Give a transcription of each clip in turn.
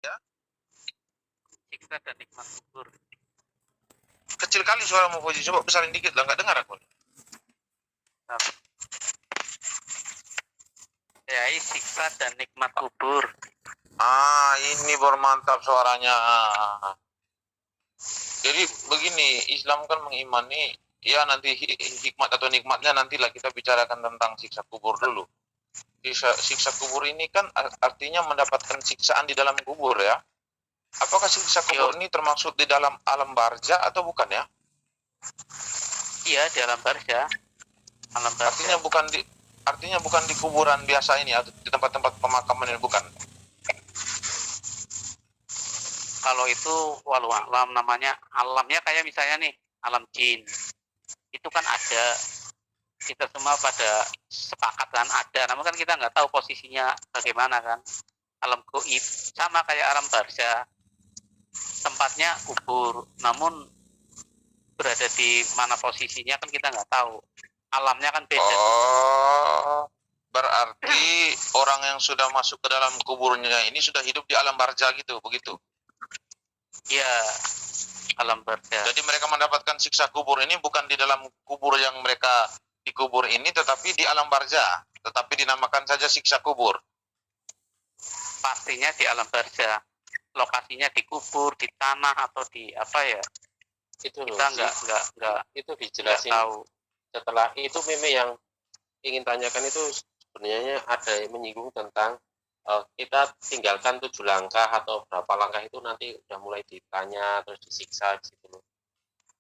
Ya, Siksa dan nikmat kubur. kecil kali suaramu Fauzi, coba besarin dikit lah, nggak dengar aku. Ya, siksa dan nikmat kubur. Ini baru mantap suaranya. Jadi begini, Islam kan mengimani, ya nanti hikmat atau nikmatnya nantilah kita bicarakan tentang siksa kubur dulu. Siksa kubur ini kan artinya mendapatkan siksaan di dalam kubur ya. Apakah siksa kubur ini termasuk di dalam alam barza atau bukan ya? Iya, di alam barza. Alam barza. Artinya bukan di kuburan biasa ini atau di tempat-tempat pemakaman ini, bukan. Kalau itu walau alam namanya, alamnya kayak misalnya nih alam jin, itu kan ada, kita semua pada sepakat kan ada, namun kan kita nggak tahu posisinya bagaimana kan. Alam goib sama kayak alam barza, tempatnya kubur, namun berada di mana posisinya kan kita nggak tahu. Alamnya kan beda. Berarti orang yang sudah masuk ke dalam kuburnya ini sudah hidup di alam barza gitu, begitu? Iya, alam barza. Jadi mereka mendapatkan siksa kubur ini bukan di dalam kubur yang mereka dikubur ini, tetapi di alam barza, tetapi dinamakan saja siksa kubur. Pastinya di alam barza. Lokasinya di kubur, di tanah atau di apa ya? Itu kita nggak itu dijelasin tahu. Setelah itu Meme yang ingin tanyakan itu sebenarnya ada yang menyinggung tentang kita tinggalkan 7 langkah atau berapa langkah itu nanti udah mulai ditanya terus disiksa gitu loh.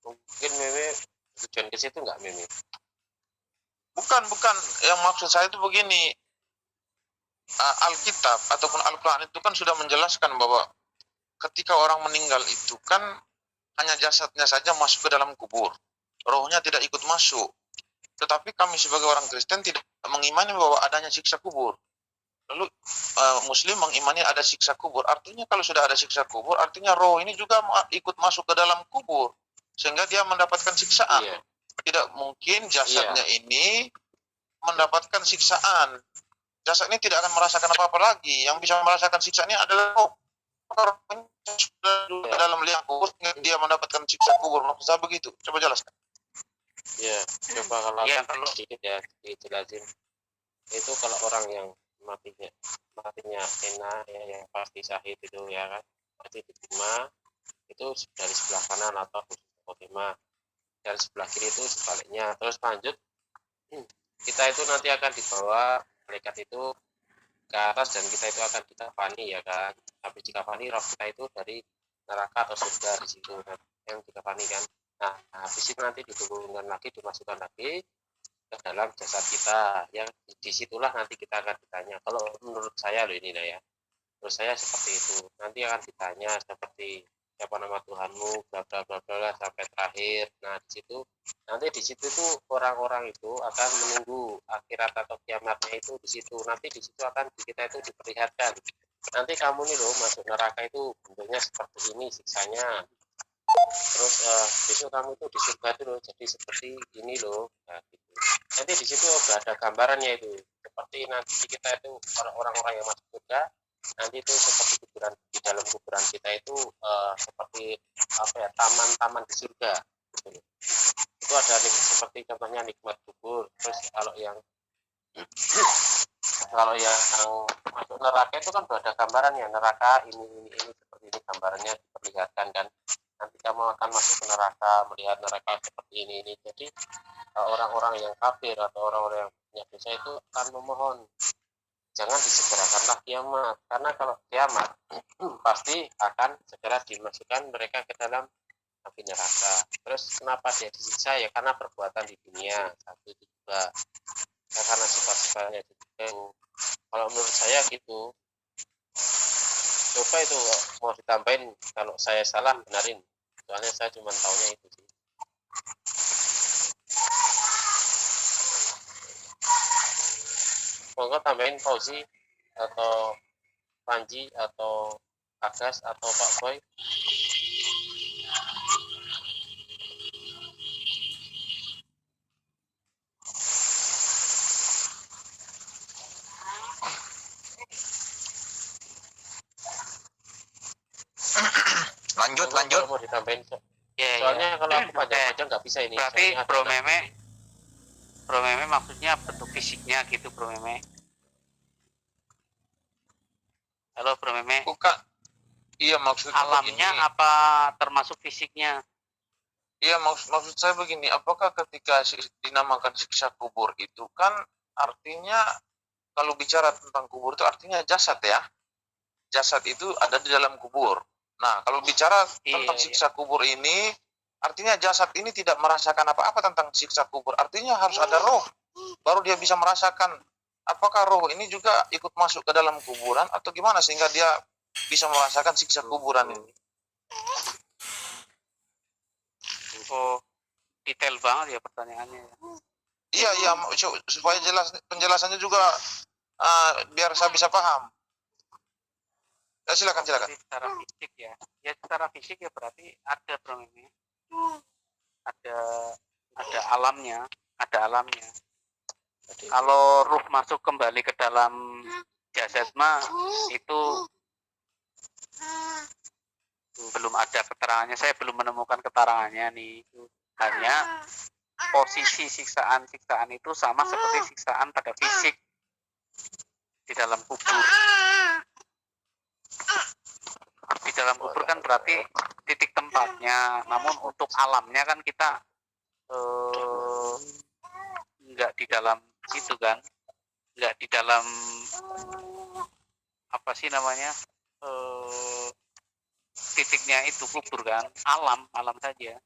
Mungkin Meme tujuan ke situ nggak Meme? Bukan. Yang maksud saya itu begini, Alkitab ataupun Al-Quran itu kan sudah menjelaskan bahwa ketika orang meninggal itu kan hanya jasadnya saja masuk ke dalam kubur, rohnya tidak ikut masuk. Tetapi kami sebagai orang Kristen tidak mengimani bahwa adanya siksa kubur. Lalu Muslim mengimani ada siksa kubur. Artinya kalau sudah ada siksa kubur, artinya roh ini juga ikut masuk ke dalam kubur, sehingga dia mendapatkan siksaan. Iya. Tidak mungkin jasadnya ini mendapatkan siksaan. Jasad ini tidak akan merasakan apa-apa lagi. Yang bisa merasakan siksaan ini adalah orang yang sudah dalam liang kubur, dia mendapatkan siksa kubur. Maksud saya begitu. Coba jelaskan. Ya, coba kalau sedikit ya dijelasin. Itu kalau orang yang matinya enak ya, yang pasti syahid itu ya kan, pasti diterima itu dari sebelah kanan atau khotimah, dari sebelah kiri itu sebaliknya. Terus lanjut, kita itu nanti akan dibawa malaikat itu ke atas dan kita itu akan dikafani ya kan. Habis dikafani roh kita itu dari neraka atau surga di situ yang dikafani kan. Nah, habis itu nanti diturunkan lagi, dimasukkan lagi ke dalam jasad kita, yang disitulah nanti kita akan ditanya. Kalau menurut saya loh ini ya, menurut saya seperti itu. Nanti akan ditanya seperti siapa nama Tuhanmu, bla bla bla bla sampai terakhir. Nah di situ tuh orang-orang itu akan menunggu akhirat atau kiamatnya itu di situ. Nanti di situ akan kita itu diperlihatkan. Nanti kamu nih loh masuk neraka itu bentuknya seperti ini siksanya. Terus besok kamu tuh di surga tuh loh jadi seperti ini loh. Nah, gitu. Nanti di situ udah ada gambarannya itu. Seperti nanti kita itu orang-orang yang masuk surga, nanti itu seperti kuburan di dalam kuburan kita itu seperti apa ya, taman-taman di surga gitu. Itu ada seperti contohnya nikmat kubur. Terus kalau yang masuk neraka itu kan udah ada gambarannya, neraka ini seperti ini gambarannya diperlihatkan kan. Nanti kamu akan masuk ke neraka, melihat neraka seperti ini. Jadi orang-orang yang kafir atau orang-orang yang punya dosa itu akan memohon jangan disegerakanlah kiamat, karena kalau kiamat pasti akan segera dimasukkan mereka ke dalam api neraka. Terus kenapa dia disiksa? Ya karena perbuatan di dunia, satu itu juga ya, karena sifat-sifatnya juga. Kalau menurut saya gitu. Coba itu mau ditambahin, kalau saya salah benarin, soalnya saya cuma tahunya itu sih. Monggo tambahin Fauzi atau Panji atau Agas atau Pak Boy. Lanjut. Kalau mau ditambahin, Ya, soalnya kalau aku Oke. panjang-panjang nggak bisa ini. Berarti Soalnya ada Bro Meme maksudnya bentuk fisiknya gitu Bro Meme. Halo Bro Meme. Bukan. Iya, maksudnya Alamnya begini. apa termasuk fisiknya? Iya, maksud saya begini, apakah ketika dinamakan siksa kubur itu kan artinya, kalau bicara tentang kubur itu artinya jasad ya. Jasad itu ada di dalam kubur. Nah, kalau bicara tentang siksa kubur ini, artinya jasad ini tidak merasakan apa-apa tentang siksa kubur. Artinya harus ada roh, baru dia bisa merasakan. Apakah roh ini juga ikut masuk ke dalam kuburan atau gimana sehingga dia bisa merasakan siksa kuburan ini? Oh, detail banget ya pertanyaannya. Iya, supaya jelas penjelasannya juga biar saya bisa paham. Ya, silakan. Jadi secara fisik ya. Ya secara fisik ya berarti ada Bro ini. Ada alamnya. Kalau ruh masuk kembali ke dalam jasad mah itu belum ada keterangannya. Saya belum menemukan keterangannya nih. Hanya posisi siksaan itu sama seperti siksaan pada fisik di dalam kubur. Di dalam kubur kan berarti titik tempatnya, namun untuk alamnya kan kita nggak di dalam itu kan, nggak di dalam apa sih namanya titiknya itu kubur kan, alam saja.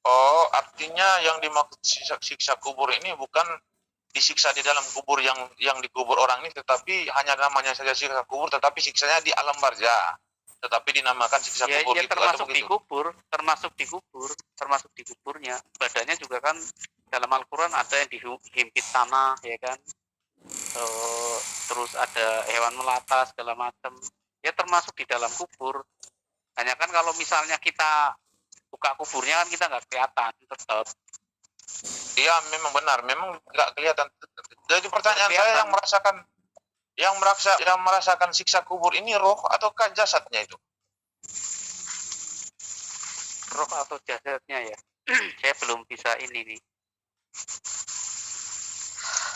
Oh, artinya yang dimaksud siksa kubur ini bukan disiksa di dalam kubur yang dikubur orang ini, tetapi hanya namanya saja siksa kubur, tetapi siksanya di alam barzah. Tetapi dinamakan siksa kubur Ya gitu, termasuk di begitu? kubur, termasuk di kuburnya. Badannya juga kan dalam Al-Quran ada yang dihimpit tanah, ya kan. Terus ada hewan melata segala macam. Ya termasuk di dalam kubur. Hanya kan kalau misalnya kita buka kuburnya kan kita nggak kelihatan tetap. Iya, memang benar, memang nggak kelihatan. Jadi pertanyaan saya, yang merasakan siksa kubur ini roh ataukah jasadnya itu? Roh atau jasadnya ya. Saya belum bisa ini nih.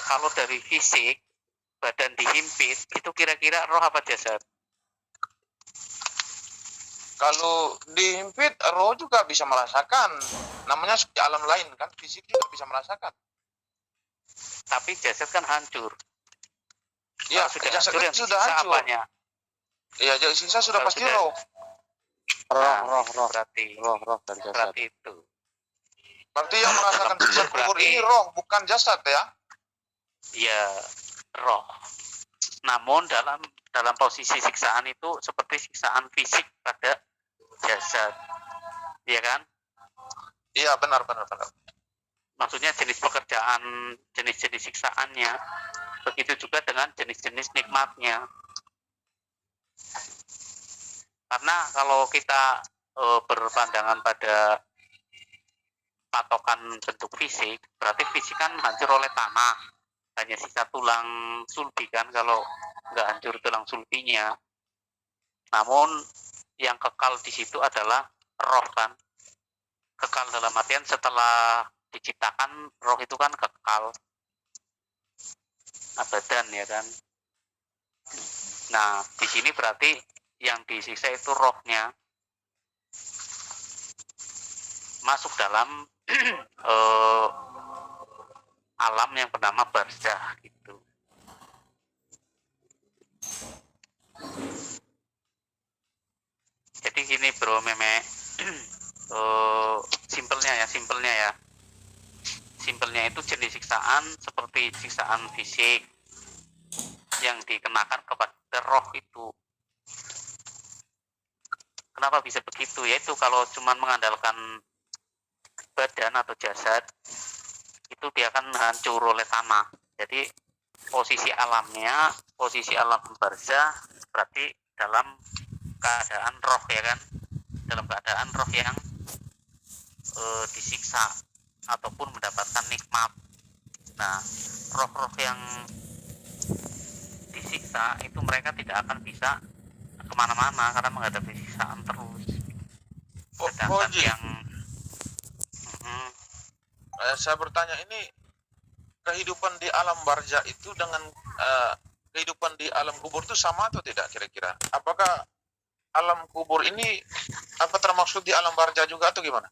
Kalau dari fisik badan dihimpit itu kira-kira roh apa jasad? Kalau dihimpit, roh juga bisa merasakan. Namanya di alam lain kan, fisik juga bisa merasakan. Tapi jasad kan hancur. Ya, sudah jasad hancur, yang sudah hancur. Apanya? Iya, sisa sudah pasti roh. roh Berarti dan jasad. berarti itu. Berarti yang merasakan siksa kubur ini roh, bukan jasad ya? Iya, roh. Namun dalam posisi siksaan itu seperti siksaan fisik pada jasad. Iya kan? Iya, benar. Maksudnya jenis pekerjaan, jenis-jenis siksaannya. Begitu juga dengan jenis-jenis nikmatnya. Karena kalau kita berpandangan pada patokan bentuk fisik, berarti fisik kan hancur oleh tanah. Hanya sisa tulang sulbi kan kalau nggak hancur tulang sulbinya. Namun yang kekal di situ adalah roh kan. Kekal dalam artian setelah diciptakan roh itu kan kekal. Abadan ya kan. Nah, di sini berarti yang disiksa itu rohnya masuk dalam alam yang bernama barzah gitu. Jadi gini Bro Meme, simpelnya ya. Simpelnya itu jenis siksaan seperti siksaan fisik yang dikenakan kepada roh itu. Kenapa bisa begitu? Yaitu kalau cuma mengandalkan badan atau jasad, itu dia akan hancur oleh tanah. Jadi posisi alamnya, posisi alam barzah berarti dalam keadaan roh ya kan, dalam keadaan roh yang disiksa ataupun mendapatkan nikmat. Nah, roh-roh yang disiksa, itu mereka tidak akan bisa kemana-mana karena menghadapi siksaan terus. Sedangkan Ji, yang saya bertanya ini, kehidupan di alam barza itu dengan kehidupan di alam kubur itu sama atau tidak kira-kira? Apakah alam kubur ini termasuk di alam barza juga atau gimana?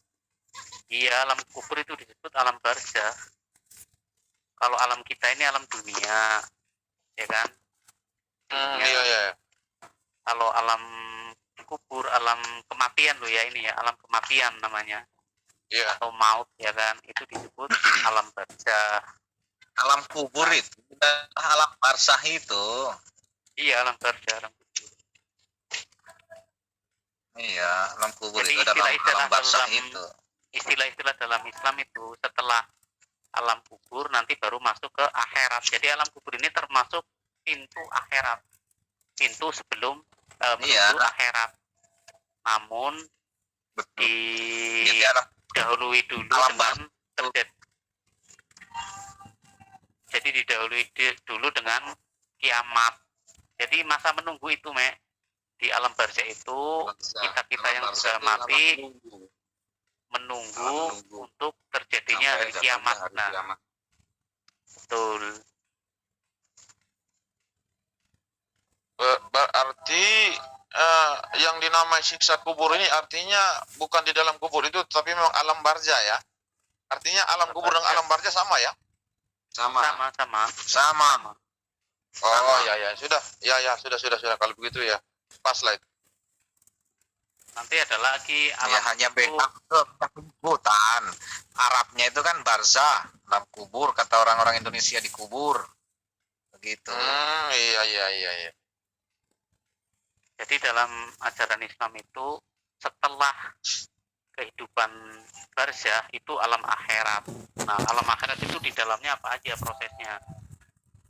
iya, alam kubur itu disebut alam barza. Kalau alam kita ini alam dunia, ya kan? Iya. Kalau alam kubur, alam kematian loh ya, ini ya, alam kematian namanya. Iya. Atau maut, ya kan? Itu disebut alam barza. Alam kubur itu, alam barzah itu. Iya, alam barza, alam kubur. Iya, alam kubur Jadi itu dalam istilah-istilah alam barzah dalam- itu. Istilah-istilah dalam Islam itu setelah alam kubur nanti baru masuk ke akhirat. Jadi alam kubur ini termasuk pintu akhirat, pintu sebelum menuju akhirat. Namun Betul. Jadi alam didahului dulu alam dengan jadi didahului dulu dengan kiamat. Jadi masa menunggu itu, Mek, di alam barzah itu kita yang sudah mati menunggu untuk terjadinya hari kiamat. Nah, betul. Berarti yang dinamai siksa kubur ini artinya bukan di dalam kubur itu, tapi memang alam barza ya. Artinya alam kubur dan alam barza sama ya? Sama. Oh ya, sudah. Ya, sudah kalau begitu ya. Pas lah itu. Nanti ada lagi alam ya hanya beda penyebutan. Arabnya itu kan barzah, alam kubur, kata orang-orang Indonesia dikubur. Begitu. Iya. Jadi dalam ajaran Islam itu setelah kehidupan barzah itu alam akhirat. Nah, alam akhirat itu di dalamnya apa aja prosesnya?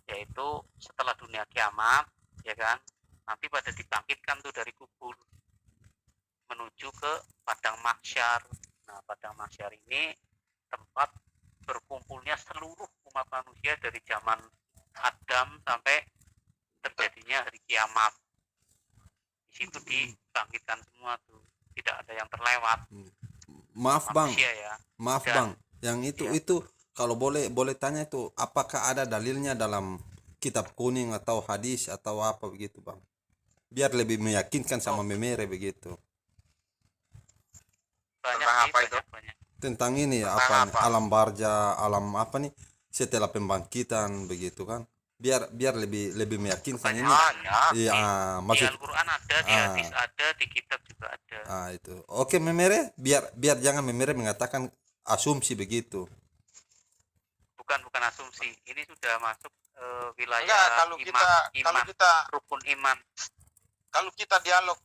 Yaitu setelah dunia kiamat, ya kan? Nanti pada dibangkitkan tuh dari kubur menuju ke padang mahsyar. Nah, padang mahsyar ini tempat berkumpulnya seluruh umat manusia dari zaman Adam sampai terjadinya hari kiamat. Di situ dibangkitkan semua tuh, tidak ada yang terlewat. Maaf bang, ya. maaf bang, yang itu kalau boleh tanya itu, apakah ada dalilnya dalam kitab kuning atau hadis atau apa begitu bang? Biar lebih meyakinkan sama memere begitu. Tentang apa itu? Tentang ini apa? Alam barza, alam apa nih? Setelah pembangkitan begitu kan? Biar lebih meyakinkan ini. Iya, maksud di Al-Qur'an ada, di hadis ada, di kitab juga ada. Itu. Oke, memere, biar jangan memere mengatakan asumsi begitu. Bukan asumsi. Ini sudah masuk wilayah Enggak, kalau kita rukun iman. Kalau kita dialog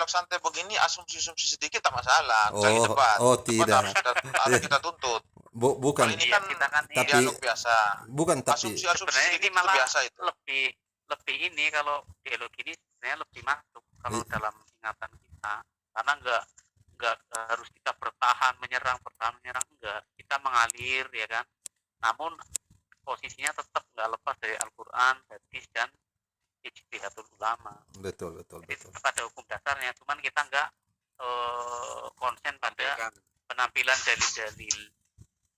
santai begini, asumsi sedikit tak masalah, misalnya debat. Tidak. Harus kita tuntut. Bukan. Kalau ini kan tapi dialog biasa. Bukan, tapi Asumsi sebenarnya sedikit ini malah itu biasa itu. lebih ini, kalau dialog ini sebenarnya lebih masuk kalau dalam ingatan kita, karena enggak harus kita bertahan menyerang enggak, kita mengalir, ya kan. Namun posisinya tetap enggak lepas dari Al-Qur'an, hadis, dan ijtihadul ulama. Betul. Jadi tetap ada hukum dasarnya, cuman kita enggak konsen pada penampilan dalil-dalil.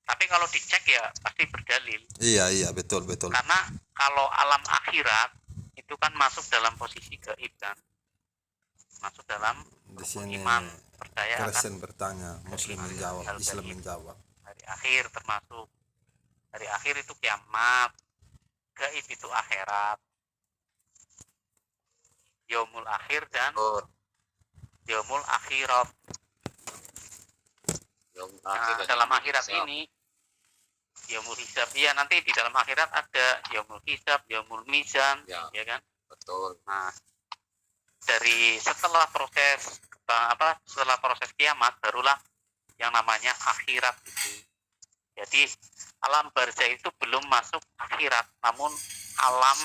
Tapi kalau dicek ya pasti berdalil. Iya, betul. Karena kalau alam akhirat itu kan masuk dalam posisi gaib kan. Masuk dalam di sini iman, percaya Kristen bertanya, Muslim menjawab, Islam menjawab. Hari akhir termasuk. Hari akhir itu kiamat. Gaib itu akhirat. Yaumul akhir dan yaumul akhirat. Nah, dalam akhirat ini yaumul hisab. Iya, nanti di dalam akhirat ada yaumul hisab, yaumul mizan, ya kan? Betul. Nah, dari setelah proses kiamat barulah yang namanya akhirat itu. Jadi alam barzah itu belum masuk akhirat, namun alam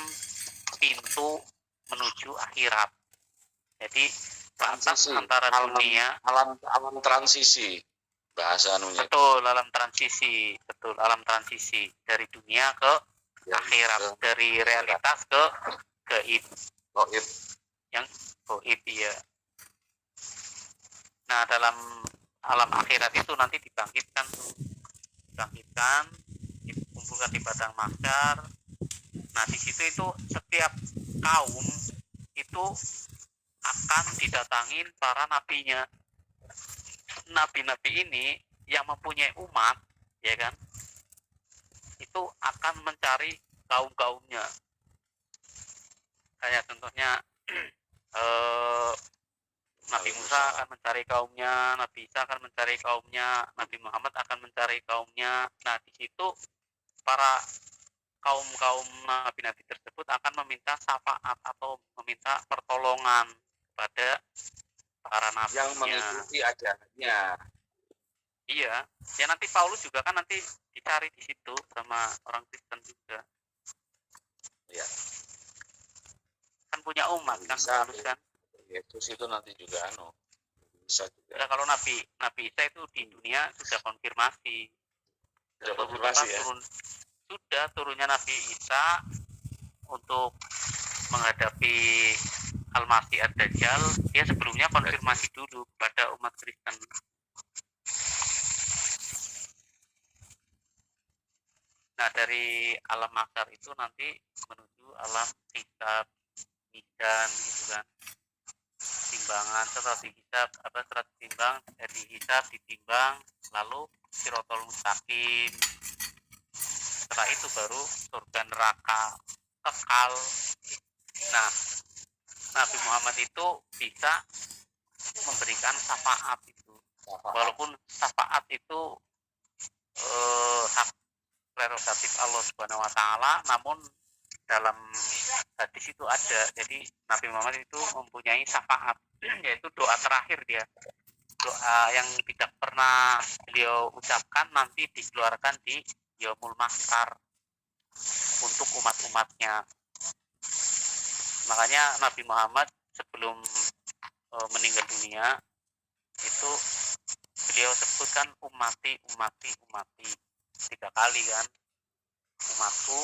pintu menuju akhirat. Jadi batas antara dunia, alam transisi bahasa anunya. betul, alam transisi dari dunia ke akhirat, dari realitas ke gaib, Goib. yang gaib ya. Nah, dalam alam akhirat itu nanti dibangkitkan, dikumpulkan di padang mahsyar. Nah, di situ itu setiap kaum itu akan didatangin para nabinya. Nabi-nabi ini yang mempunyai umat, ya kan, itu akan mencari kaum-kaumnya. Kayak contohnya Nabi Musa akan mencari kaumnya, Nabi Isa akan mencari kaumnya, Nabi Muhammad akan mencari kaumnya. Nah, di situ para kaum-kaum nabi-nabi tersebut akan meminta syafaat atau meminta pertolongan kepada para nabinya. Yang mengikuti ajarannya. Iya, ya nanti Paulus juga kan nanti dicari di situ sama orang Kristen juga. Iya. Kan punya umat kan Bisa, Paulus kan. Yesus itu nanti juga bisa juga. Ya, kalau Nabi Isa itu di dunia sudah konfirmasi. Sudah konfirmasi ya. Sudah turunnya Nabi Isa untuk menghadapi Al-Masih Ad-Dajjal, dia sebelumnya konfirmasi dulu kepada umat Kristen. Nah, dari alam mahsyar itu nanti menuju alam hisab, mizan gitu kan. Timbangan setelah dihisab, setelah dihisab, ditimbang, lalu sirotol mustaqim. Setelah itu baru surga neraka kekal. Nah, Nabi Muhammad itu bisa memberikan syafaat itu. Walaupun syafaat itu hak prerogatif Allah Subhanahu wa taala, namun dalam hadis itu ada. Jadi Nabi Muhammad itu mempunyai syafaat, yaitu doa terakhir dia. Doa yang tidak pernah beliau ucapkan nanti dikeluarkan di Yaumul Mahsyar untuk umat-umatnya. Makanya Nabi Muhammad sebelum meninggal dunia itu beliau sebutkan umati 3 kali kan. Umatku,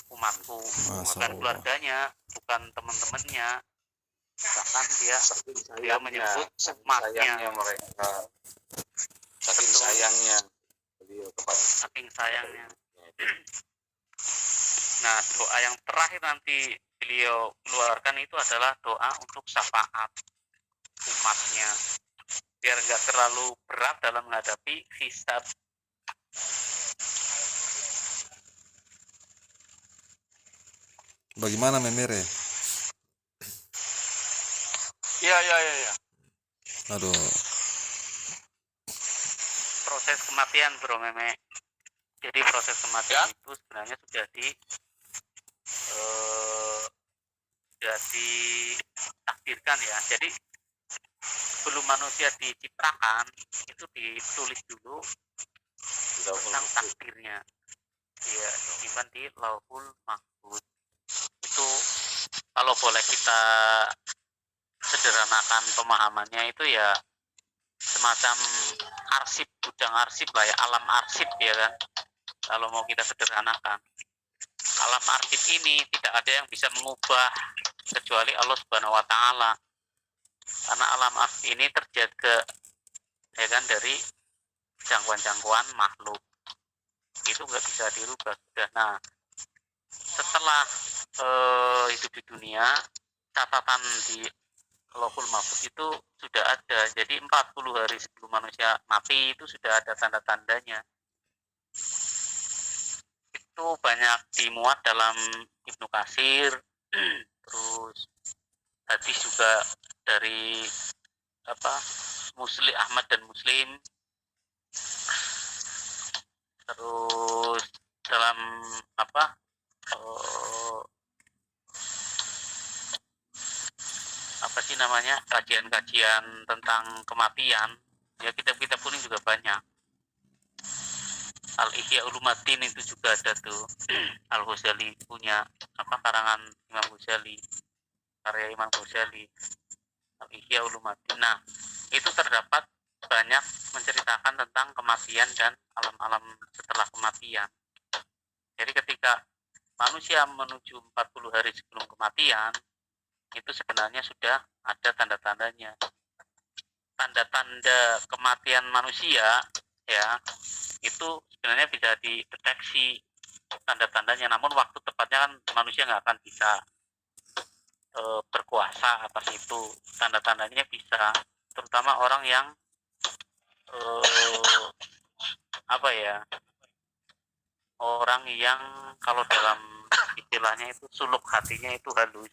bukan keluarganya, bukan teman-temannya, bahkan dia menyebut umatnya. Mereka saking sayangnya beliau kepada saking sayangnya. Nah, doa yang terakhir nanti beliau keluarkan itu adalah doa untuk syafaat umatnya, biar nggak terlalu berat dalam menghadapi hisab. Bagaimana Memere? Iya. Aduh, Proses kematian, Bro Meme. Jadi proses kematian itu sebenarnya sudah ditakdirkan ya. Jadi sebelum manusia diciptakan itu ditulis dulu tentang takdirnya. Iya, disimpan di Lauhul Mahfuz. Itu kalau boleh kita sederhanakan pemahamannya itu ya semacam arsip, gudang arsip lah ya, alam arsip ya kan. Kalau mau kita sederhanakan, alam arsip ini tidak ada yang bisa mengubah kecuali Allah Subhanahu wa taala. Karena alam arsip ini terjaga ya kan dari jangkauan-jangkauan makhluk. Itu nggak bisa dirubah sudah. Nah, setelah hidup di dunia, catatan di Lauhul Mahfuz itu sudah ada. Jadi 40 hari sebelum manusia mati itu sudah ada tanda-tandanya. Itu banyak dimuat dalam Ibnu Katsir, terus hadis juga dari Muslim, Ahmad dan Muslim, terus dalam kajian-kajian tentang kematian ya, kitab-kitab kuning juga banyak. Al-Ihya Ulumuddin itu juga ada tuh. Al-Ghazali punya karangan Imam Ghazali, karya Imam Ghazali, Al-Ihya Ulumuddin. Nah, itu terdapat banyak menceritakan tentang kematian dan alam-alam setelah kematian. Jadi ketika manusia menuju 40 hari sebelum kematian, itu sebenarnya sudah ada tanda-tandanya. Tanda-tanda kematian manusia ya itu sebenarnya bisa dideteksi tanda-tandanya, namun waktu tepatnya kan manusia nggak akan bisa berkuasa atas itu. Tanda-tandanya bisa, terutama orang yang orang yang kalau dalam istilahnya itu suluk hatinya itu halus,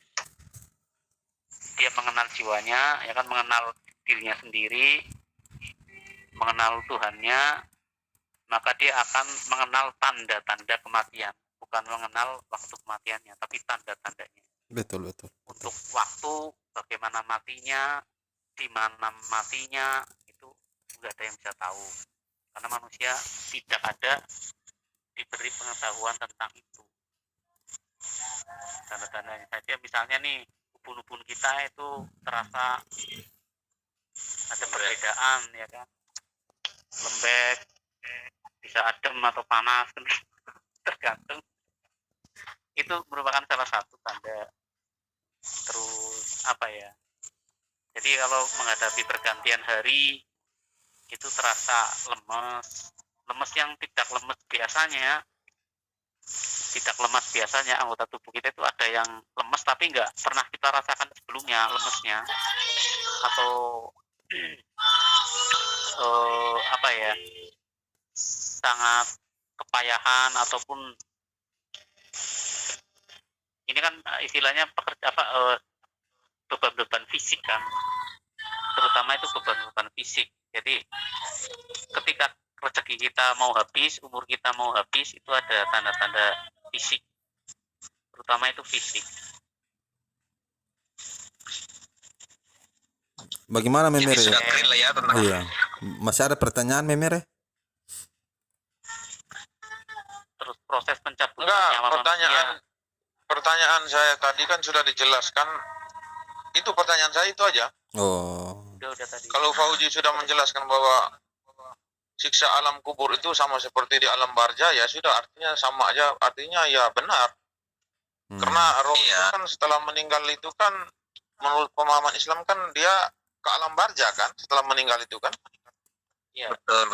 dia mengenal jiwanya, ya kan, mengenal dirinya sendiri, mengenal Tuhannya, maka dia akan mengenal tanda-tanda kematian, bukan mengenal waktu kematiannya, tapi tanda-tandanya. Betul. Untuk waktu, bagaimana matinya, di mana matinya, itu nggak ada yang bisa tahu, karena manusia tidak ada diberi pengetahuan tentang itu. Tanda-tandanya saja, misalnya nih, ubun-ubun kita itu terasa ada perbedaan, ya kan, lembek, bisa adem atau panas, tergantung. Itu merupakan salah satu tanda. Terus jadi kalau menghadapi pergantian hari itu terasa lemes yang tidak lemes biasanya. Anggota tubuh kita itu ada yang lemes tapi nggak pernah kita rasakan sebelumnya lemesnya, atau sangat kepayahan, ataupun ini kan istilahnya beban-beban fisik kan, terutama itu beban-beban fisik. Jadi ketika rezeki kita mau habis, umur kita mau habis, itu ada tanda-tanda fisik, terutama itu fisik. Bagaimana Jadi Memere? sudah clear lah ya tentang Iya. Masih ada pertanyaan Memere? Terus proses pencabutan Enggak, nyawa manusia. pertanyaan saya tadi kan sudah dijelaskan. Itu pertanyaan saya itu aja. Oh. Udah tadi. Kalau Fauji sudah menjelaskan bahwa siksa alam kubur itu sama seperti di alam barza, ya sudah, artinya sama aja, artinya ya benar. Karena roh itu kan setelah meninggal itu kan, menurut pemahaman Islam kan dia ke alam barza kan setelah meninggal itu kan. Iya. betul.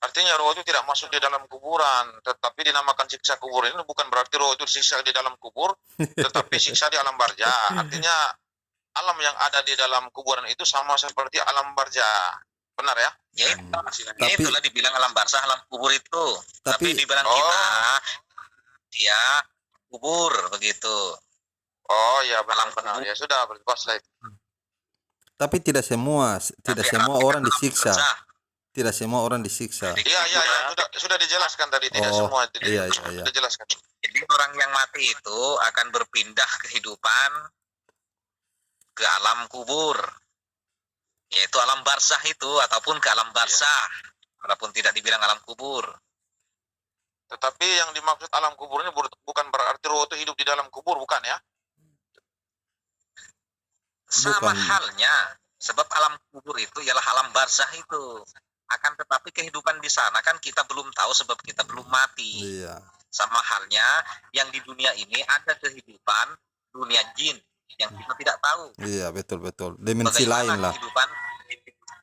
Artinya roh itu tidak masuk di dalam kuburan, tetapi dinamakan siksa kubur ini bukan berarti roh itu siksa di dalam kubur, tetapi siksa di alam barza. Artinya alam yang ada di dalam kuburan itu sama seperti alam barza. Benar ya? Ya, Tapi- itulah dibilang alam barzah, alam kubur itu. Tapi dibilang Oh. kita dia kubur begitu. Oh ya, Alam benar. kubur. Ya sudah, berpuas lah itu. Tapi tidak semua Tapi alam orang alam disiksa. barzah. Tidak semua orang disiksa. Iya, sudah dijelaskan tadi, tidak Oh, semua. iya. Sudah dijelaskan. Jadi orang yang mati itu akan berpindah kehidupan ke alam kubur, yaitu alam barzah itu, ataupun ke alam barzah, walaupun tidak dibilang alam kubur. Tetapi yang dimaksud alam kubur ini bukan berarti roh itu hidup di dalam kubur, bukan ya? Sama Bukan. halnya, sebab alam kubur itu ialah alam barzah itu. Akan tetapi kehidupan di sana kan kita belum tahu sebab kita belum mati. Iya. Sama halnya yang di dunia ini ada kehidupan dunia jin yang kita tidak tahu. Iya, betul. Dimensi Bagaimana lain lah. kehidupan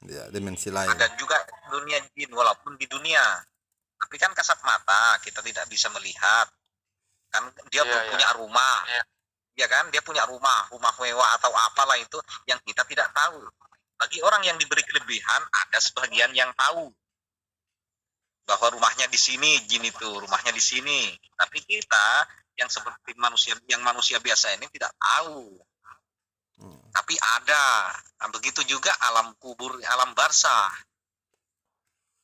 Iya, dimensi lain. ada juga dunia jin walaupun di dunia. Tapi kan kasat mata kita tidak bisa melihat. Kan dia Iya, punya rumah. Iya. Ya kan, dia punya rumah mewah atau apalah itu yang kita tidak tahu. Bagi orang yang diberi kelebihan, ada sebagian yang tahu bahwa rumahnya di sini, jin itu rumahnya di sini. Tapi kita yang seperti manusia biasa ini tidak tahu. Tapi ada. Nah, begitu juga alam kubur, alam barzah.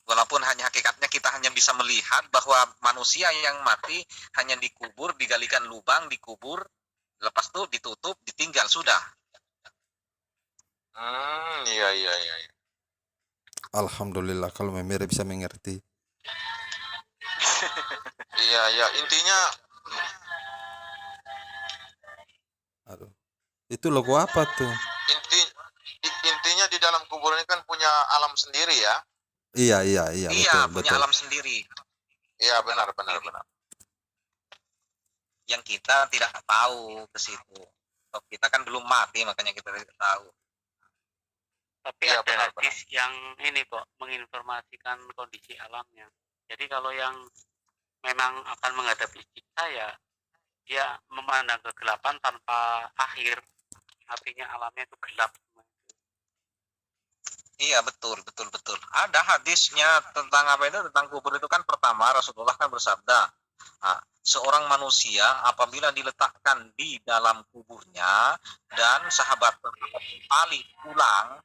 Walaupun hanya hakikatnya kita hanya bisa melihat bahwa manusia yang mati hanya dikubur, digalikan lubang, dikubur, lepas itu ditutup, ditinggal, sudah. Iya. Alhamdulillah kalau Memere bisa mengerti. Iya, intinya Aduh. Itu logo apa tuh? intinya di dalam kubur ini kan punya alam sendiri ya. Iya, Iya, punya betul. alam sendiri. Iya, benar. yang kita tidak tahu ke situ. Kalau kita kan belum mati, makanya kita tidak tahu. Tapi Iya, ada benar, hadis yang ini kok menginformasikan kondisi alamnya. Jadi kalau yang memang akan menghadapi siksa ya dia memandang kegelapan tanpa akhir, artinya alamnya itu gelap. Iya, betul. Ada hadisnya tentang apa itu, tentang kubur itu kan. Pertama, Rasulullah kan bersabda, seorang manusia apabila diletakkan di dalam kuburnya dan sahabat kembali pulang,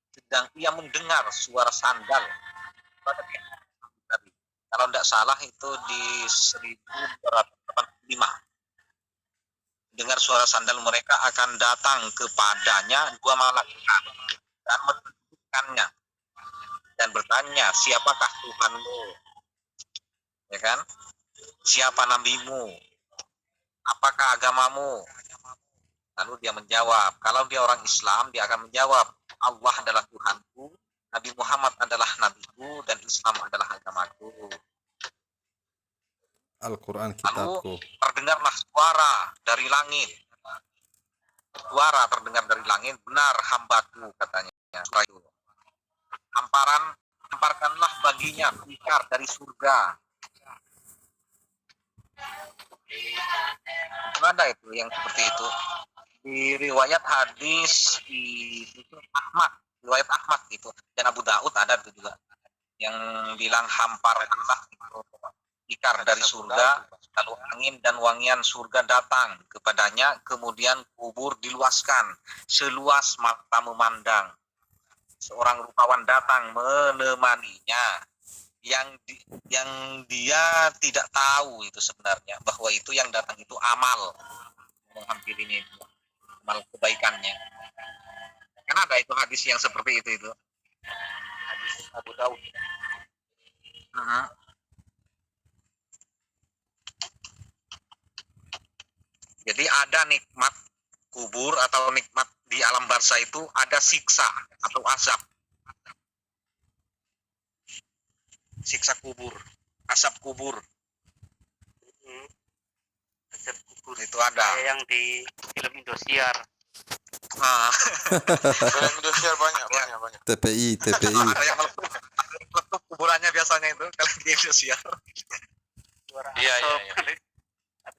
sedang ia mendengar suara sandal. Kalau tidak salah itu di 1285. Dengar suara sandal mereka akan datang kepadanya dua malaikat dan menunjukkannya dan bertanya, siapakah Tuhanmu? Ya kan? Siapa nabimu? Apakah agamamu? Lalu dia menjawab, kalau dia orang Islam, dia akan menjawab, Allah adalah Tuhanku, Nabi Muhammad adalah nabiku, dan Islam adalah agamaku. Al-Quran Lalu kitabku. terdengarlah suara dari langit. Suara terdengar dari langit, benar hambaku, katanya. Suara itu. Hamparkanlah baginya tikar dari surga. Ada itu yang seperti itu. Di riwayat hadis itu Ahmad, riwayat Ahmad gitu, dan Abu Daud ada itu juga yang bilang hamparkanlah itu tikar dari surga, lalu angin dan wangian surga datang kepadanya, kemudian kubur diluaskan seluas mata memandang. Seorang rupawan datang menemaninya, yang dia tidak tahu itu sebenarnya bahwa itu yang datang itu amal menghampirinya, itu amal kebaikannya. Kan ada itu hadis yang seperti itu hadis Abu Daud. Jadi ada nikmat kubur atau nikmat di alam barzah itu, ada siksa atau azab. Siksa kubur, azab kubur. Azab kubur Itu ada. kayak yang di film Indosiar. Film Indosiar banyak. TPI. Ada yang meletup kuburannya biasanya itu kalau di Indosiar. Iya. Tapi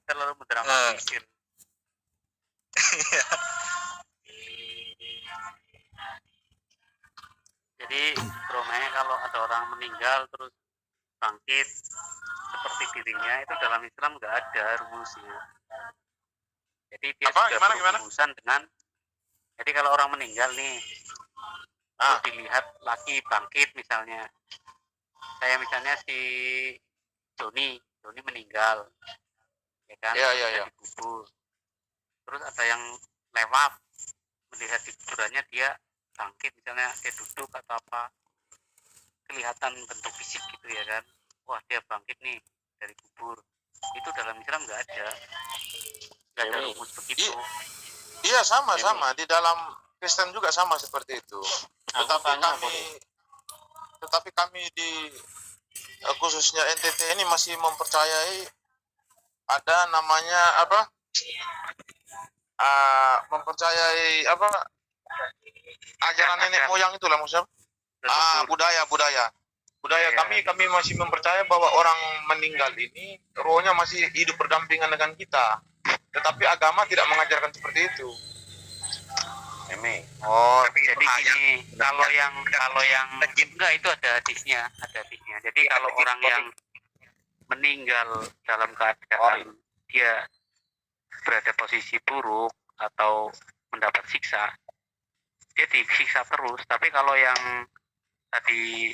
terlalu mendramatisir. Jadi Romanya kalau ada orang meninggal terus bangkit seperti dirinya, itu dalam Islam nggak ada rumusnya. Jadi dia sudah berurusan dengan, jadi kalau orang meninggal nih, terus dilihat lagi bangkit misalnya, saya misalnya si Joni meninggal, ya kan, Iya. dikubur, terus ada yang lewat melihat di kuburannya dia bangkit, misalnya dia duduk atau apa, kelihatan bentuk fisik gitu ya kan, wah dia bangkit nih dari kubur. Itu dalam Islam nggak ada rumus begitu. Iya, sama di dalam Kristen juga sama seperti itu. Tetapi kami di khususnya NTT ini masih mempercayai ada namanya mempercayai ajaran nenek moyang itulah maksudnya. Budaya kami masih mempercaya bahwa orang meninggal ini rohnya masih hidup berdampingan dengan kita. Tetapi agama tidak mengajarkan seperti itu. Jadi gini, kalau yang enggak, itu ada hadisnya. Jadi kalau orang yang meninggal dalam keadaan dia berada posisi buruk atau mendapat siksa, dia disiksa terus. Tapi kalau yang tadi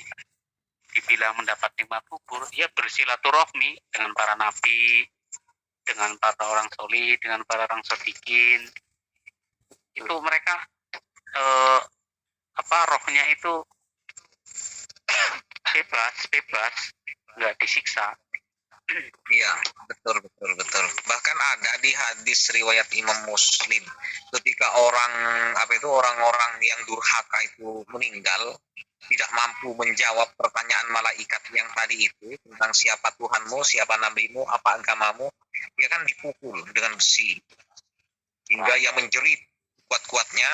dibilang mendapat nikmat kubur, ia bersilaturahmi dengan para nabi, dengan para orang solih, dengan para orang sodikin. Itu mereka rohnya itu bebas, nggak disiksa. Iya, betul. Bahkan ada di hadis riwayat Imam Muslim, ketika orang-orang yang durhaka itu meninggal, tidak mampu menjawab pertanyaan malaikat yang tadi itu tentang siapa Tuhanmu, siapa nabimu, apa agamamu, dia kan dipukul dengan besi hingga ia menjerit kuat-kuatnya.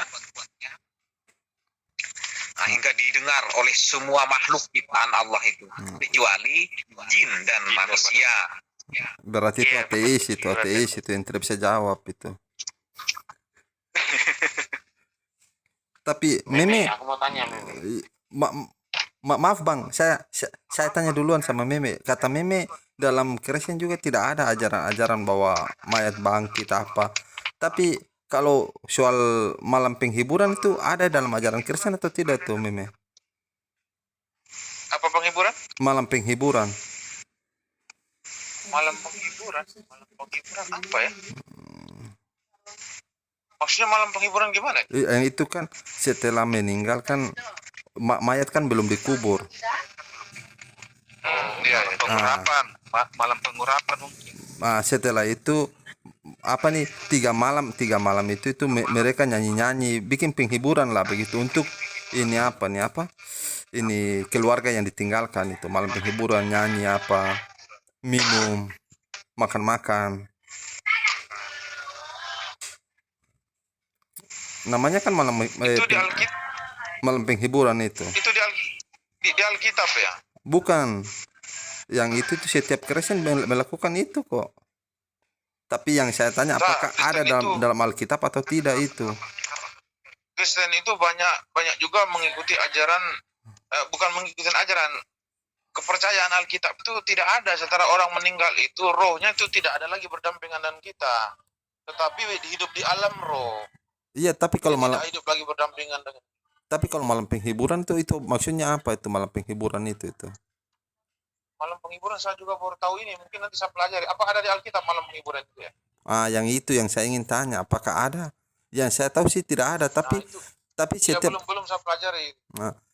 Nah, hingga didengar oleh semua makhluk ciptaan Allah itu, kecuali jin dan manusia. Berarti itu Iya, ateis, itu berarti- ateis, itu yang tidak bisa jawab itu. Tapi Meme, aku mau tanya Meme. maaf Bang, saya tanya duluan sama Meme. Kata Meme dalam Kristen juga tidak ada ajaran-ajaran bahwa mayat bangkit apa. Tapi kalau soal malam penghiburan itu ada dalam ajaran Kristen atau tidak tuh Meme? Apa penghiburan? Malam penghiburan. Malam penghiburan apa ya? Maksudnya malam penghiburan gimana? Yang itu kan setelah meninggal kan mayat kan belum dikubur. Iya, Pengurapan, malam pengurapan mungkin. Nah, setelah itu apa nih 3 malam itu mereka nyanyi bikin penghiburan lah begitu untuk ini apa ini keluarga yang ditinggalkan itu malam penghiburan nyanyi apa minum makan namanya kan malam Itu di Alkitab, malam penghiburan itu itu di Alkitab ya. bukan yang itu tuh setiap Kristen melakukan itu kok. Tapi yang saya tanya apakah ada dalam Alkitab atau tidak itu? Kristen itu banyak juga mengikuti ajaran, bukan mengikuti ajaran, kepercayaan Alkitab itu tidak ada. Setelah orang meninggal itu rohnya itu tidak ada lagi berdampingan dengan kita, tetapi hidup di alam roh. Iya, tapi kalau Dia malam tidak hidup lagi berdampingan dengan. tapi kalau malam penghiburan itu maksudnya apa itu malam penghiburan itu? Malam penghiburan saya juga baru tahu ini. Mungkin nanti saya pelajari. Apa ada di Alkitab malam penghiburan itu ya? Yang itu yang saya ingin tanya, apakah ada? Yang saya tahu sih tidak ada, tapi Nah, itu ya, setiap belum saya pelajari.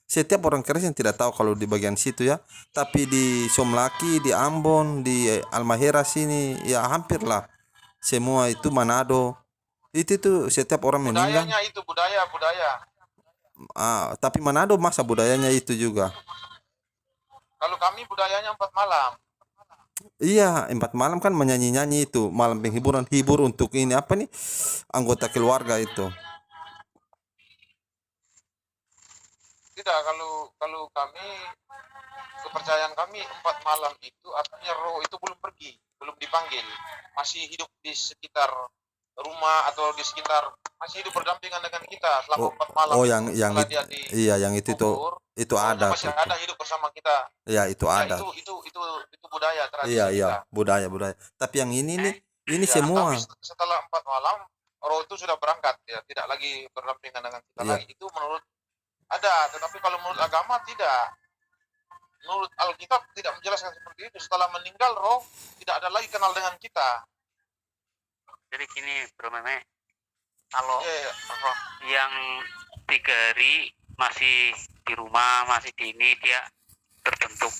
setiap orang Kristen tidak tahu kalau di bagian situ ya. Tapi di Somlaki, di Ambon, di Almahera sini ya hampir lah semua itu Manado. Itu tuh setiap orang meninggal. Budayanya itu budaya. Tapi Manado masa budayanya itu juga. Kalau kami budayanya 4 malam. Iya, 4 malam kan menyanyi-nyanyi itu malam penghiburan, hibur untuk ini apa nih anggota keluarga itu. Tidak, kalau kami, kepercayaan kami 4 malam itu artinya roh itu belum pergi, belum dipanggil, masih hidup di sekitar rumah atau di sekitar, masih hidup berdampingan dengan kita selama 4 malam. Oh, itu. yang Setelah itu, dia iya yang itu dikubur, itu rohnya ada masih tuh. ada hidup bersama kita. Iya, itu Ya, ada. itu budaya tradisi Iya, kita. budaya. Tapi yang ini nih, ini Ya, semua. tapi setelah 4 malam roh itu sudah berangkat ya, tidak lagi berdampingan dengan kita Iya. lagi. Itu menurut ada, tetapi kalau menurut agama tidak. Menurut Alkitab tidak menjelaskan seperti itu. Setelah meninggal roh tidak ada lagi kenal dengan kita. Jadi gini Bro Meme, kalau Ya, roh yang 3 hari masih di rumah, masih di ini, dia berbentuk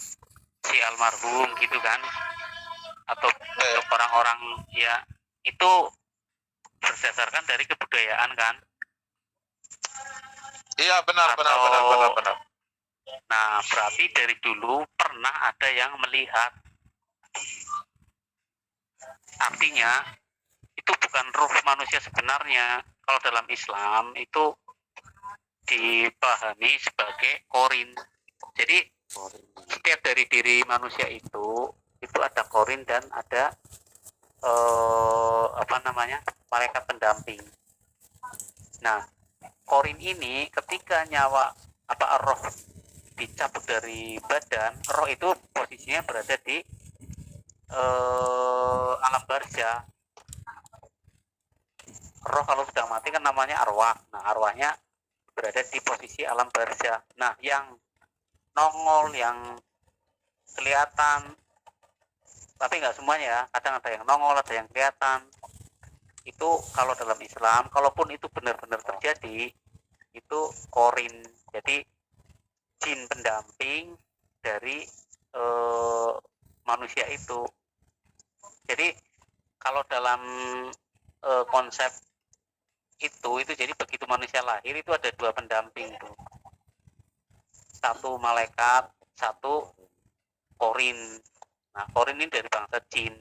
si almarhum gitu kan, atau bentuk orang-orang ya, itu berdasarkan dari kebudayaan kan. iya benar. Nah, berarti dari dulu pernah ada yang melihat. Artinya itu bukan ruh manusia sebenarnya. Kalau dalam Islam itu dipahami sebagai korin. Jadi setiap dari diri manusia itu ada korin dan ada malaikat pendamping. Nah, korin ini ketika nyawa roh dicabut dari badan, roh itu posisinya berada di alam barzah. Roh kalau sudah mati kan namanya arwah. Nah, arwahnya berada di posisi alam barzah. Nah, yang nongol, yang kelihatan, tapi nggak semuanya ya, kadang ada yang nongol, ada yang kelihatan. Itu kalau dalam Islam, kalaupun itu benar-benar terjadi, itu korin. Jadi jin pendamping dari manusia itu. Jadi kalau dalam konsep itu jadi begitu manusia lahir itu ada 2 pendamping tuh. 1 malaikat, 1 korin. Nah, korin ini dari bangsa jin.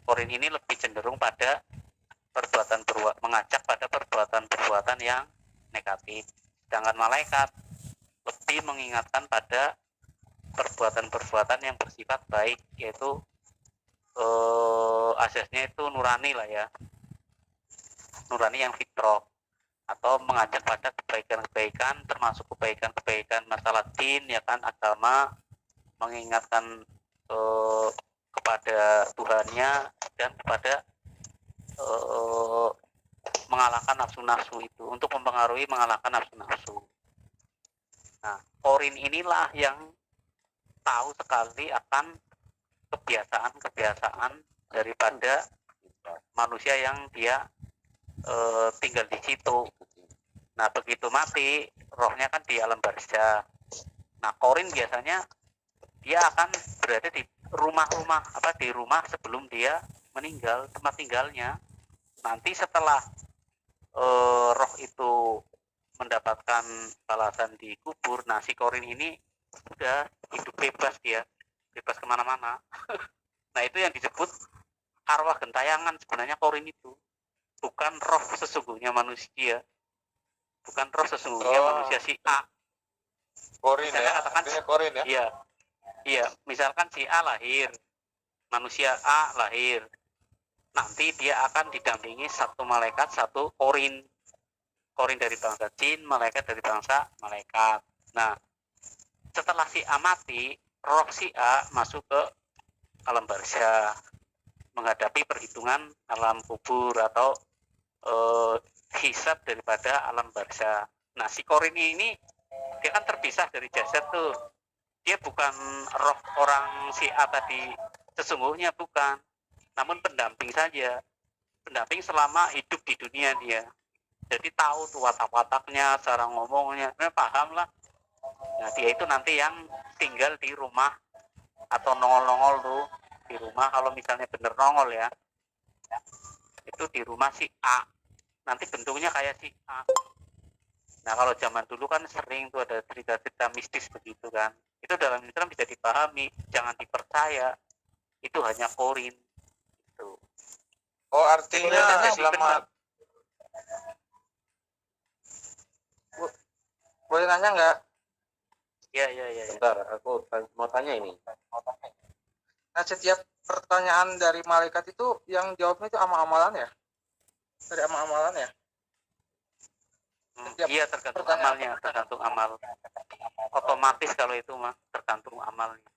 Korin ini lebih cenderung pada mengajak pada perbuatan yang negatif. Sedangkan malaikat lebih mengingatkan pada perbuatan yang bersifat baik, yaitu asasnya itu nurani lah ya, nurani yang fitrah, atau mengajak pada kebaikan-kebaikan, termasuk kebaikan-kebaikan masalah din, ya kan, agama, mengingatkan kepada Tuhannya dan kepada mengalahkan nafsu-nafsu itu, untuk mengalahkan nafsu-nafsu. Nah, korin inilah yang tahu sekali akan kebiasaan daripada manusia yang dia tinggal di situ. Nah, begitu mati, rohnya kan di alam barzah. Nah, korin biasanya dia akan berada di di rumah sebelum dia meninggal, tempat tinggalnya. Nanti setelah roh itu mendapatkan balasan di kubur, nah si korin ini udah hidup bebas, dia bebas kemana-mana. Nah, itu yang disebut arwah gentayangan sebenarnya korin itu, bukan roh sesungguhnya manusia, bukan roh sesungguhnya manusia si A. Korin Misalnya ya, katakan artinya korin ya. Iya, misalkan si A lahir, manusia A lahir, nanti dia akan didampingi satu malaikat, satu korin dari bangsa jin, malaikat dari bangsa malaikat. Nah, setelah si A mati, roh si A masuk ke alam barzah, menghadapi perhitungan alam kubur atau hisab daripada alam barzah. Nah, si korin ini dia kan terpisah dari jasad tuh. Dia bukan roh orang si A tadi sesungguhnya, bukan, namun pendamping saja, pendamping selama hidup di dunia dia. Jadi tahu tuh watak-wataknya, cara ngomongnya, paham lah. Nah, dia itu nanti yang tinggal di rumah atau nongol-nongol tuh di rumah, kalau misalnya bener nongol ya, itu di rumah si A, nanti bentuknya kayak si A. Nah, kalau zaman dulu kan sering tuh ada cerita-cerita mistis begitu kan, itu dalam Islam bisa dipahami, jangan dipercaya, itu hanya korin itu. Oh, artinya selama boleh nanya nggak? Ya. Bentar, aku mau tanya ini. Nah, setiap pertanyaan dari malaikat itu yang jawabnya itu amal-amalan ya? Dari amal-amalan ya? Iya, tergantung amalnya, tergantung amal. Otomatis kalau itu mah tergantung amalnya.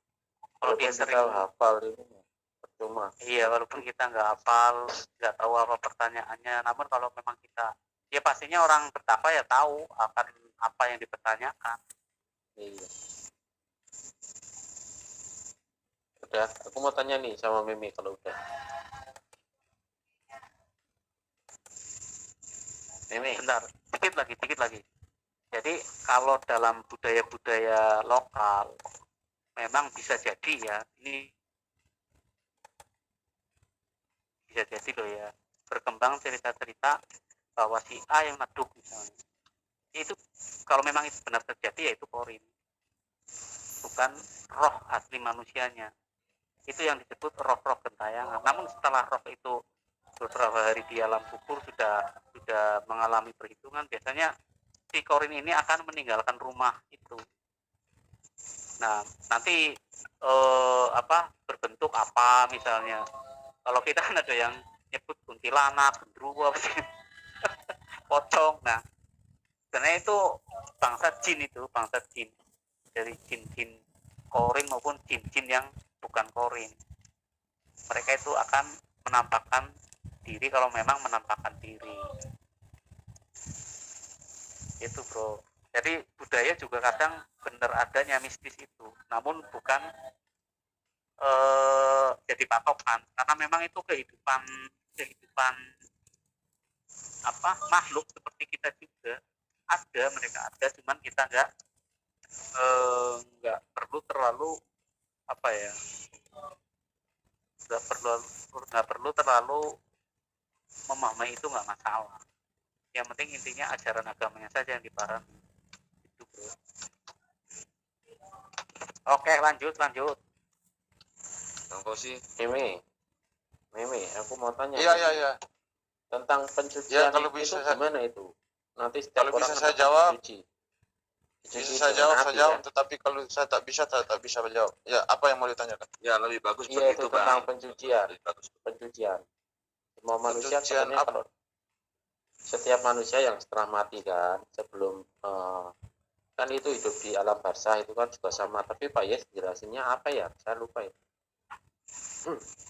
Kalau dia sering hafal ini percuma. Iya, walaupun kita nggak hafal, nggak tahu apa pertanyaannya, namun kalau memang kita, ya pastinya orang bertakwa ya tahu akan apa yang dipertanyakan. Iya. Udah, aku mau tanya nih sama Mimi kalau udah. Mimi. Bentar, dikit lagi. Jadi kalau dalam budaya-budaya lokal, memang bisa jadi ya, ini bisa jadi loh ya, berkembang cerita-cerita bahwa si A yang naduk misalnya. Itu kalau memang itu benar terjadi, ya itu korin, bukan roh asli manusianya. Itu yang disebut roh-roh gentayangan. Namun setelah roh itu beberapa hari di alam kubur sudah mengalami perhitungan, biasanya si korin ini akan meninggalkan rumah itu. Nah, nanti berbentuk apa misalnya. Kalau kita kan ada yang nyebut kuntilanak, genderuwo, pocong. Nah, sebenarnya itu bangsa jin dari jin-jin korin maupun jin-jin yang bukan korin. Mereka itu akan menampakkan diri kalau memang menampakkan diri. Itu bro. Jadi budaya juga kadang benar adanya mistis itu, namun bukan jadi patokan, karena memang itu kehidupan makhluk seperti kita juga ada, mereka ada, cuman kita nggak perlu terlalu nggak perlu terlalu memahami itu, nggak masalah. Yang penting intinya ajaran agamanya saja yang dipahami. Itu bro. Oke, lanjut. Bang Kosi, Mimi. Meme, aku mau tanya Iya, Meme, iya, iya. tentang pencucian kalau itu bisa gimana itu? Nanti setiap kalau orang bisa kan saya akan jawab, dicuci bisa saya dengan jawab, api kan? tetapi kalau saya tak bisa menjawab. Ya, apa yang mau ditanyakan? Ya lebih bagus Iya itu begitu tentang bang. pencucian, Lebih bagus. pencucian. Semua manusia Pencucian katanya apa? kalau setiap manusia yang setelah mati kan, sebelum kan itu hidup di alam barzah itu kan juga sama. Tapi Pak Yes jelasinnya apa ya? Saya lupa ya.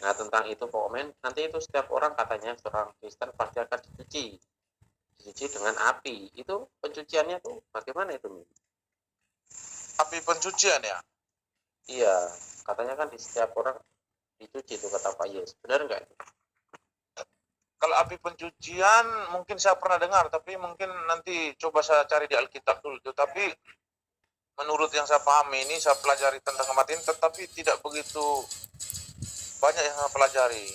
Nah tentang itu komen nanti itu setiap orang katanya seorang Kristen pasti akan dicuci dengan api. Itu pencuciannya tuh bagaimana itu? Mi? Api pencucian ya? Iya, katanya kan di setiap orang dicuci itu kata Pak Yes. Benar nggak? Kalau api pencucian mungkin saya pernah dengar, tapi mungkin nanti coba saya cari di Alkitab dulu. Tapi menurut yang saya pahami ini, saya pelajari tentang kematian, tetapi tidak begitu banyak yang saya pelajari.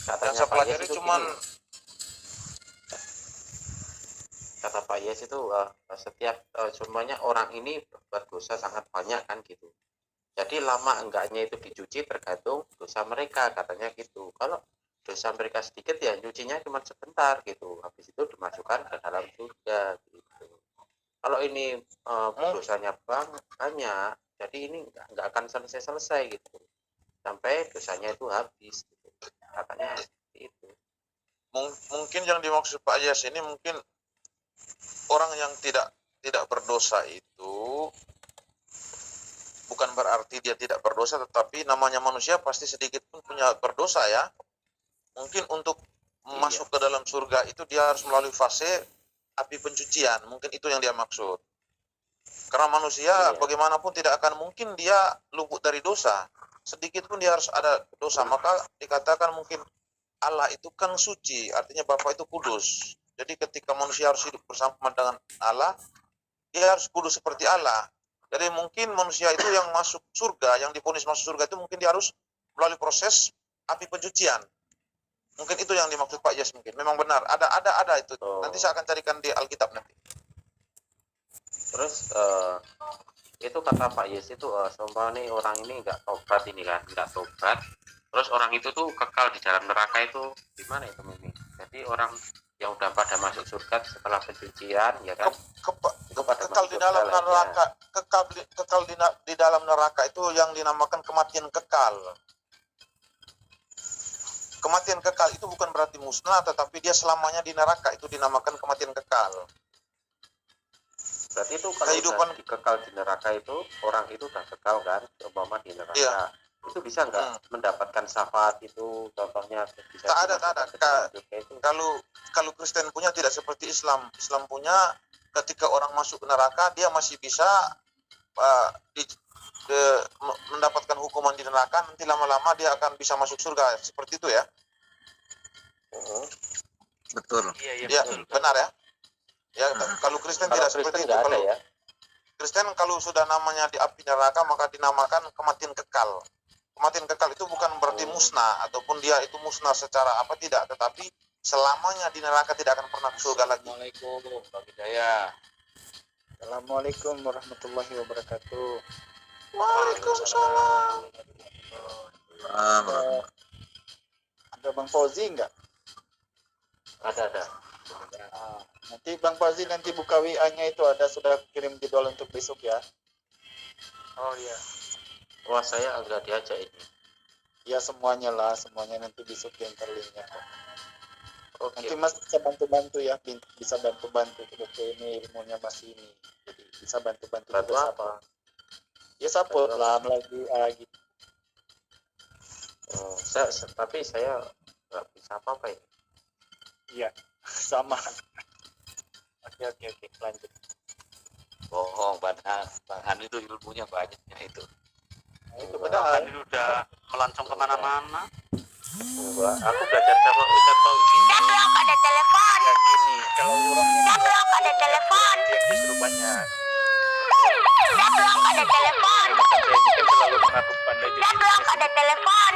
Katanya Yang saya Pak pelajari Yes itu cuman gini, kata Pak Yes itu setiap semuanya orang ini berdosa sangat banyak kan gitu. Jadi lama enggaknya itu dicuci tergantung dosa mereka katanya gitu. Kalau dosa mereka sedikit ya nyucinya cuma sebentar gitu. Habis itu dimasukkan ke dalam surga gitu. Kalau ini dosanya banyak, jadi ini nggak akan selesai gitu. Sampai dosanya itu habis gitu. Katanya seperti itu. mungkin yang dimaksud Pak Yas ini mungkin orang yang tidak berdosa itu bukan berarti dia tidak berdosa, tetapi namanya manusia pasti sedikit pun punya berdosa ya. Mungkin untuk masuk ke dalam surga itu dia harus melalui fase api pencucian. Mungkin itu yang dia maksud. Karena manusia bagaimanapun tidak akan mungkin dia luput dari dosa. Sedikit pun dia harus ada dosa. Maka dikatakan mungkin Allah itu kan suci, artinya Bapa itu kudus. Jadi ketika manusia harus hidup bersama dengan Allah, dia harus kudus seperti Allah. Jadi mungkin manusia itu yang masuk surga, yang divonis masuk surga itu mungkin dia harus melalui proses api pencucian. Mungkin itu yang dimaksud Pak Yes mungkin. Memang benar, ada itu. Nanti saya akan carikan di Alkitab nanti. Terus itu kata Pak Yes itu sumpah nih orang ini nggak tobat ini kan, nggak tobat. Terus orang itu tuh kekal di dalam neraka itu gimana itu Mimi? Jadi orang yang udah pada masuk surga setelah pencucian ya kan? Kekal di dalam neraka, kekal di dalam neraka itu yang dinamakan kematian kekal. Kematian kekal itu bukan berarti musnah, tetapi dia selamanya di neraka, itu dinamakan kematian kekal. Berarti itu kalau kehidupan kekal di neraka itu orang itu udah kekal kan, umpama di neraka. Iya. Itu bisa nggak mendapatkan syafaat itu contohnya bisa tak ada. Kalau Kristen punya tidak seperti Islam. Islam punya ketika orang masuk ke neraka dia masih bisa mendapatkan hukuman di neraka, nanti lama-lama dia akan bisa masuk surga, seperti itu ya. Betul. Iya, betul. Benar ya. Ya, kalau Kristen tidak seperti itu. Kalau ya? Kristen kalau sudah namanya di api neraka maka dinamakan kematian kekal. Kematian kekal itu bukan berarti musnah ataupun dia itu musnah secara apa tidak, tetapi selamanya di neraka tidak akan pernah ke surga lagi. Assalamualaikum Bang Hidayah. Assalamualaikum warahmatullahi wabarakatuh. Waalaikumsalam. Ada Bang Fauzi enggak? Ada. Nanti Bang Fauzi nanti buka WA-nya itu ada sudah kirim jadwal untuk besok ya. Oh iya. Wah saya agak diajak ini. Ya semuanya nanti besok diantar linknya kok. Oke. Nanti Mas bisa bantu-bantu ya, bisa bantu-bantu ke ini ilmunya Mas ini. Jadi bisa bantu-bantu juga apa? Ya support lah melalui gitu. Oh, tapi saya nggak bisa apa-apa ya. Iya, sama. Oke, lanjut. Bohong, Bang Han itu ilmunya banyaknya itu. Itu Kan benar. ini udah melancong kemana-mana. Aku belajar sama Ustaz Fauzi. Deblok ada telepon. Ya gini, kalau orang Deblok ada telepon. yang justru banyak. Deblok ada telepon. Saya ini kan selalu mengaku pandai jadi. Deblok ada telepon.